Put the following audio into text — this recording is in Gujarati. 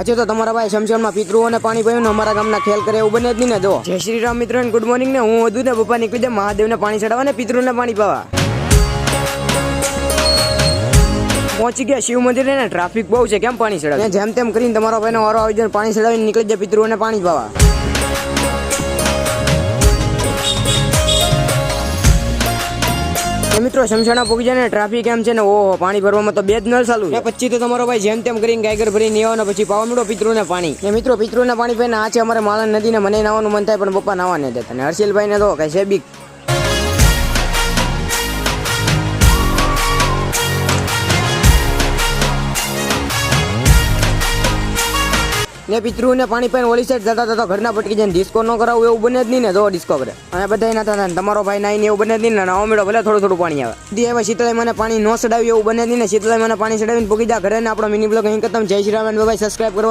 આજે તો તમારા ભાઈ શમશાનમાં પિતૃઓને પાણી પાયું ને અમારા ગામના ખેલ કરે એવું બને જ નહીં ને. જો જય શ્રી રામ મિત્રો, ગુડ મોર્નિંગ ને હું વધુ ને પપ્પા નીકળી જાય મહાદેવને પાણી ચડાવવા ને પિતૃને પાણી પાવા. પહોંચી ગયા શિવ મંદિર ને ટ્રાફિક બહુ છે, કેમ પાણી ચડાવે. જેમ તેમ કરીને તમારા ભાઈનો વારો આવી જાય પાણી ચડાવીને નીકળી જાય પિતૃઓને પાણી પાવા. મિત્રો શમશાના પોગી જાય ને ટ્રાફિક એમ છે ને, ઓહો પાણી ભરવામાં તો 2 જ નળ ચાલુ છે. પછી તો તમારો ભાઈ જેમ તેમ કરીને ગાયગર ભરીને આવ્યો ને પછી પાવા મળો પિતૃને પાણી. ને મિત્રો પિતૃને પાણી પીને આ છે અમારે માલણ નદી ને મને નાવાનું મન થાય પણ પપ્પા નાવા નહીં દેતા. ને હર્ષિલભાઈ ને તો કઈ છે બીક. ને પિતૃને પાણી પાઈને ઓલી સાઈડ જતા જતા ઘરના પટકી જાય. ડિસ્કો ન કરાવું એવું બને જ નહીં ને. જો ડિસ્કો કરે અને બધા ના થતા તમારો ભાઈ નાઈને એવું બને જ નહીં ને. નવો મેળો ભલે થોડું થોડું પાણી આવે. દી હવે શીતળાઈ મને પાણી ન ચડાવ્યું એવું બને જ નહીં ને. શીતળાઈ મને પાણી ચડાવીને પૂકી જા ઘરે ને. આપણો મિની બ્લોગ અહીં ખતમ. જય શ્રી રામ, બાય, સબસ્ક્રાઇબ કરો.